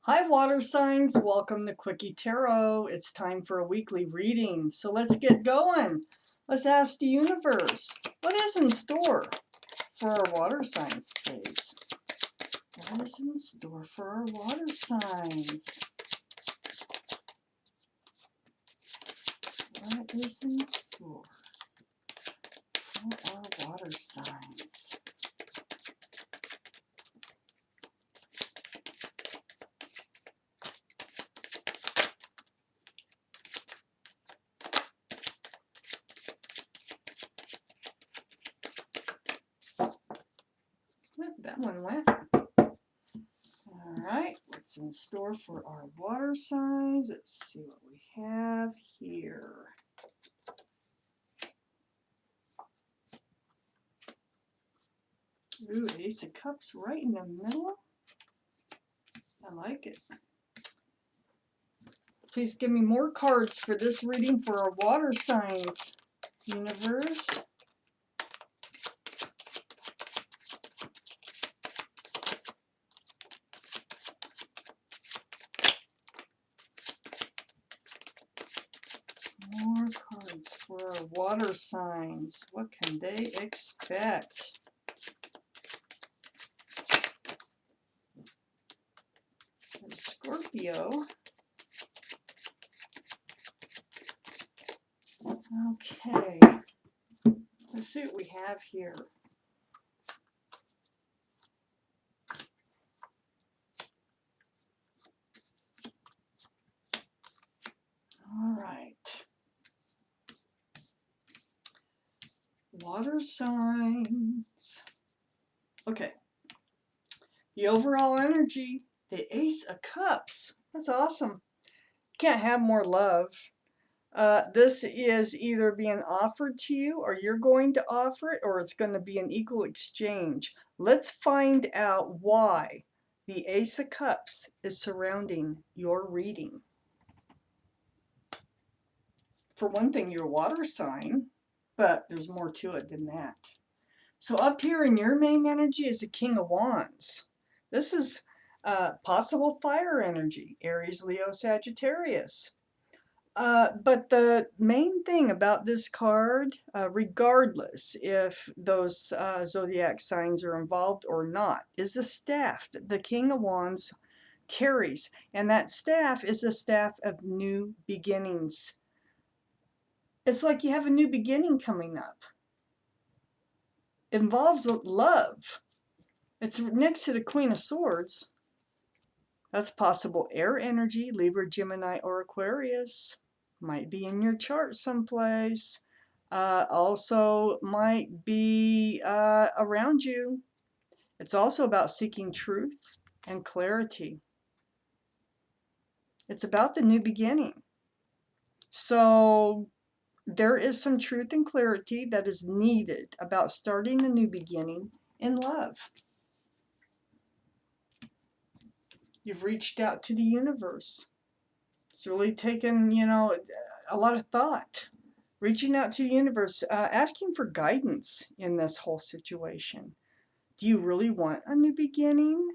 Hi, water signs. Welcome to Quickie Tarot. It's time for a weekly reading. So let's get going. Let's ask the universe, what is in store for our water signs, please? What is in store for our water signs? What is in store for our water signs? That one went. All right, what's in store for our water signs? Let's see what we have here. Ooh, Ace of Cups right in the middle. I like it. Please give me more cards for this reading for our water signs, universe. More cards for our water signs. What can they expect? Scorpio. Okay. Let's see what we have here. All right. Water signs. Okay. The overall energy, the Ace of Cups. That's awesome. Can't have more love. This is either being offered to you, or you're going to offer it, or it's going to be an equal exchange. Let's find out why the Ace of Cups is surrounding your reading. For one thing, you're a water sign, but there's more to it than that. So up here in your main energy is the King of Wands. This is possible fire energy, Aries, Leo, Sagittarius. But the main thing about this card, regardless if those zodiac signs are involved or not, is the staff that the King of Wands carries. And that staff is a staff of new beginnings. It's like you have a new beginning coming up. It involves love. It's next to the Queen of Swords. That's possible air energy, Libra, Gemini, or Aquarius. Might be in your chart someplace. Also might be around you. It's also about seeking truth and clarity. It's about the new beginning. So there is some truth and clarity that is needed about starting a new beginning in love. You've reached out to the universe. It's really taken, a lot of thought. Reaching out to the universe, asking for guidance in this whole situation. Do you really want a new beginning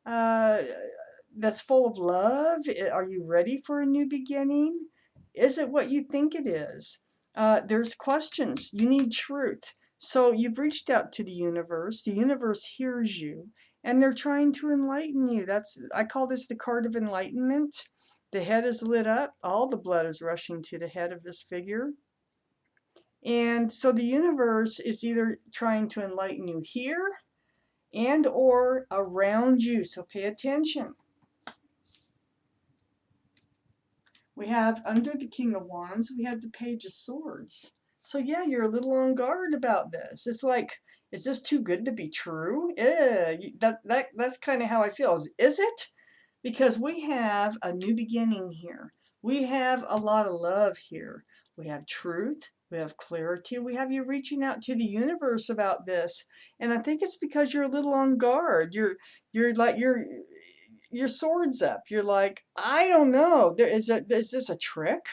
that's full of love? Are you ready for a new beginning? Is it what you think it is? There's questions. You need truth. So you've reached out to the universe. The universe hears you, and they're trying to enlighten you. I call this the card of enlightenment. The head is lit up. All the blood is rushing to the head of this figure. And so the universe is either trying to enlighten you here and or around you. So pay attention. We have under the King of Wands, we have the Page of Swords. So yeah, you're a little on guard about this. It's like, is this too good to be true? That's kind of how I feel. Is it? Because we have a new beginning here. We have a lot of love here. We have truth. We have clarity. We have you reaching out to the universe about this. And I think it's because you're a little on guard. Your sword's up. You're like, I don't know. Is this a trick?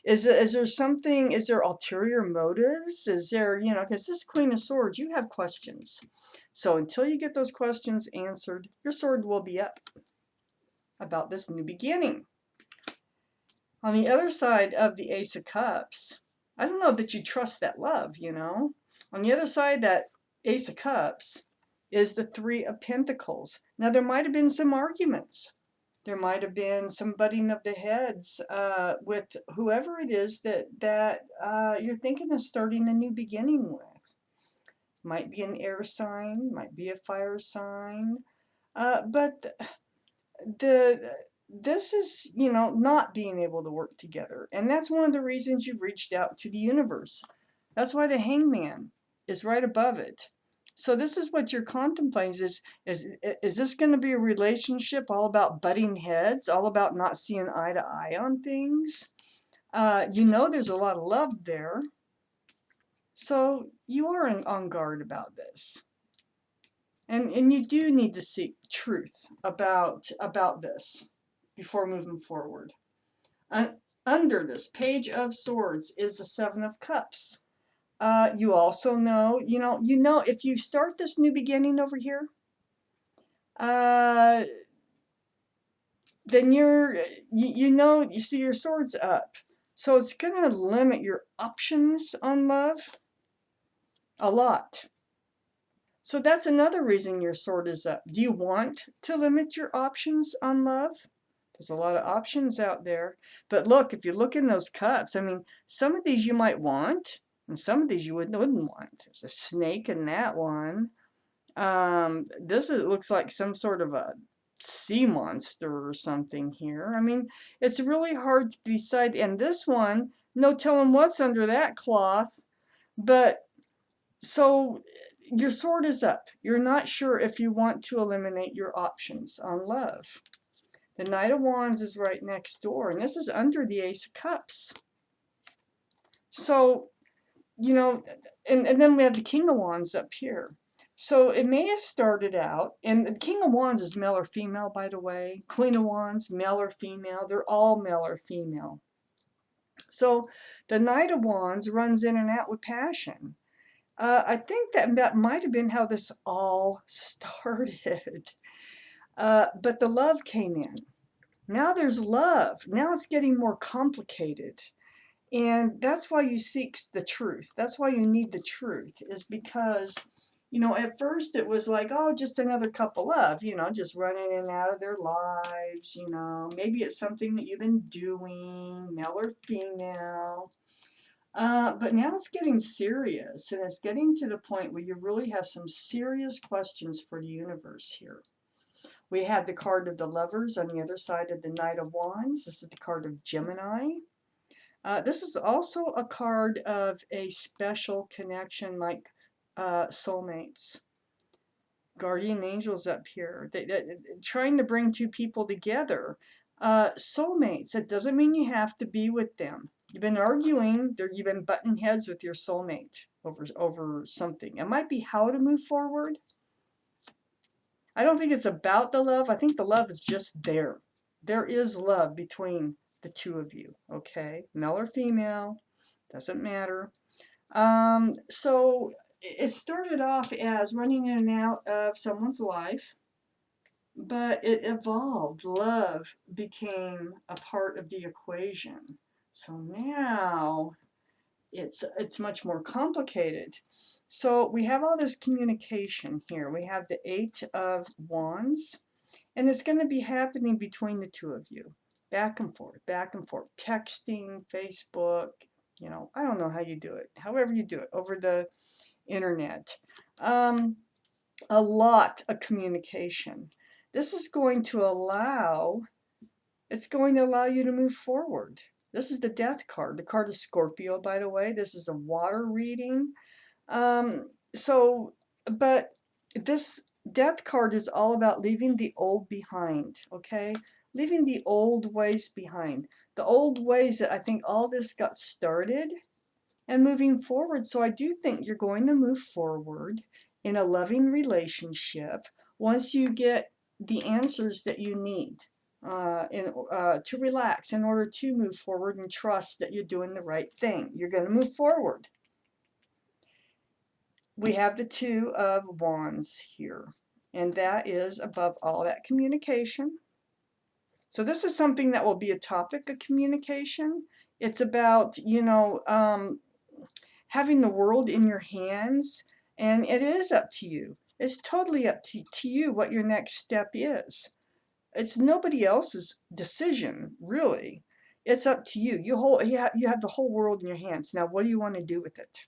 Is there something? Is there ulterior motives? Is there, because this Queen of Swords, you have questions. So until you get those questions answered, your sword will be up. about this new beginning. On the other side of the Ace of Cups, I don't know that you trust that love, you know. On the other side, that Ace of Cups is the Three of Pentacles. Now, there might have been some arguments. There might have been some butting of the heads with whoever it is that you're thinking of starting a new beginning with. Might be an air sign, might be a fire sign, but this is, you know, not being able to work together, and that's one of the reasons you've reached out to the universe. That's why the Hangman is right above it. So this is what you're contemplating: is this going to be a relationship all about butting heads, all about not seeing eye to eye on things? You know, there's a lot of love there, so you are on guard about this. And you do need to seek truth about this before moving forward. Under this Page of Swords is the Seven of Cups. You also know, if you start this new beginning over here, then you see your swords up. So it's going to limit your options on love a lot. So that's another reason your sword is up. Do you want to limit your options on love? There's a lot of options out there. But look, if you look in those cups, I mean, some of these you might want, and some of these you wouldn't want. There's a snake in that one. Looks like some sort of a sea monster or something here. I mean, it's really hard to decide. And this one, no telling what's under that cloth. But so your sword is up. You're not sure if you want to eliminate your options on love. The Knight of Wands is right next door, and this is under the Ace of Cups. So, and then we have the King of Wands up here. So it may have started out, and the King of Wands is male or female, by the way. Queen of Wands, male or female. They're all male or female. So the Knight of Wands runs in and out with passion. I think that might have been how this all started. But the love came in. Now there's love. Now it's getting more complicated. And that's why you seek the truth. That's why you need the truth, is because, at first it was like, oh, just another couple of, just running in and out of their lives, Maybe it's something that you've been doing, male or female. But now it's getting serious, and it's getting to the point where you really have some serious questions for the universe here. We have the card of the Lovers on the other side of the Knight of Wands. This is the card of Gemini. This is also a card of a special connection, like soulmates. Guardian angels up here. Trying to bring two people together. Soulmates. It doesn't mean you have to be with them. You've been arguing, you've been butting heads with your soulmate over something. It might be how to move forward. I don't think it's about the love. I think the love is just there. There is love between the two of you, okay? Male or female, doesn't matter. So it started off as running in and out of someone's life, but it evolved. Love became a part of the equation. So now it's much more complicated. So we have all this communication here. We have the Eight of Wands, and it's going to be happening between the two of you. Back and forth, texting, Facebook, I don't know how you do it. However you do it, over the internet. A lot of communication. This is going to allow you to move forward. This is the Death card, the card of Scorpio, by the way. This is a water reading. But this Death card is all about leaving the old behind, okay? Leaving the old ways behind. The old ways that I think all this got started, and moving forward. So I do think you're going to move forward in a loving relationship once you get the answers that you need to relax in order to move forward and trust that you're doing the right thing. You're going to move forward. We have the Two of Wands here, and that is above all that communication. So this is something that will be a topic of communication. It's about, having the world in your hands, and it is up to you. It's totally up to you what your next step is. It's nobody else's decision, really. It's up to you. You have the whole world in your hands. Now, what do you want to do with it?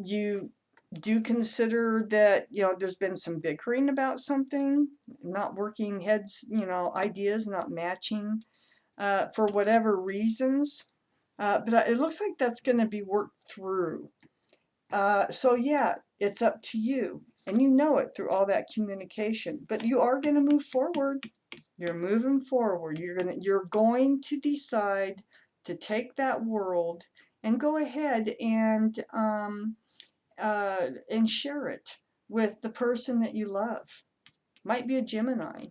You do consider that, there's been some bickering about something, not working heads, ideas not matching, for whatever reasons. But it looks like that's going to be worked through. So yeah, it's up to you. And you know it through all that communication. But you are going to move forward. You're moving forward. You're going to decide to take that world and go ahead and share it with the person that you love. Might be a Gemini.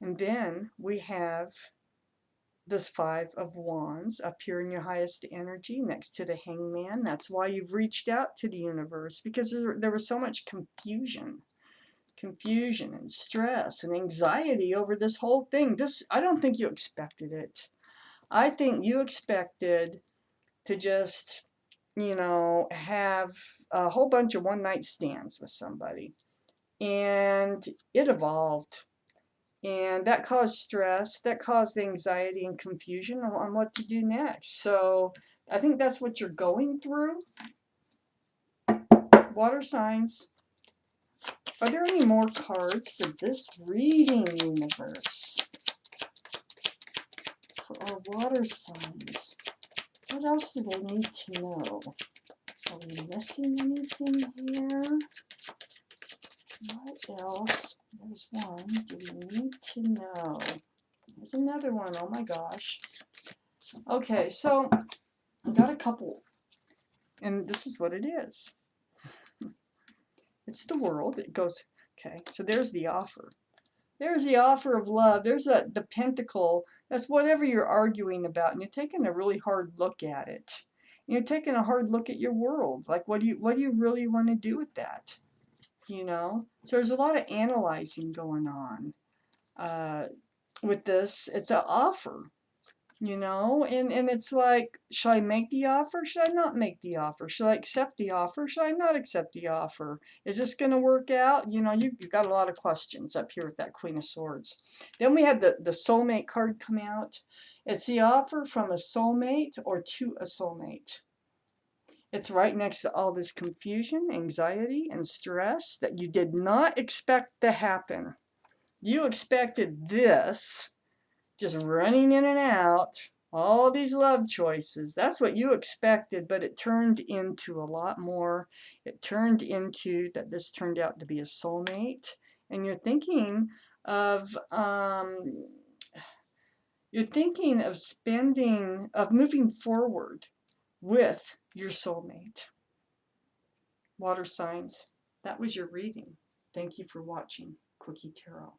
And then we have this Five of Wands up here in your highest energy next to the Hangman. That's why you've reached out to the universe, because there was so much confusion and stress and anxiety over this whole thing. I don't think you expected it. I think you expected to just, have a whole bunch of one-night stands with somebody. And it evolved. And that caused stress, that caused anxiety and confusion on what to do next. So I think that's what you're going through. Water signs. Are there any more cards for this reading, universe? For our water signs. What else do they need to know? Are we missing anything here? What else? There's one. Do we need to know? There's another one. Oh my gosh. Okay, so I got a couple. And this is what it is. It's the world. It goes, okay, so there's the offer. There's the offer of love. There's the pentacle. That's whatever you're arguing about. And you're taking a really hard look at it. You're taking a hard look at your world. Like, what do you really want to do with that? So there's a lot of analyzing going on with this. It's an offer, and it's like, should I make the offer? Should I not make the offer? Should I accept the offer? Should I not accept the offer? Is this going to work out? You've got a lot of questions up here with that Queen of Swords. Then we had the Soulmate card come out. It's the offer from a soulmate or to a soulmate. It's right next to all this confusion, anxiety, and stress that you did not expect to happen. You expected this, just running in and out, all these love choices. That's what you expected, but it turned into a lot more. It turned into that this turned out to be a soulmate, and you're thinking of moving forward with your soulmate. Water signs, that was your reading. Thank you for watching Quickie Tarot.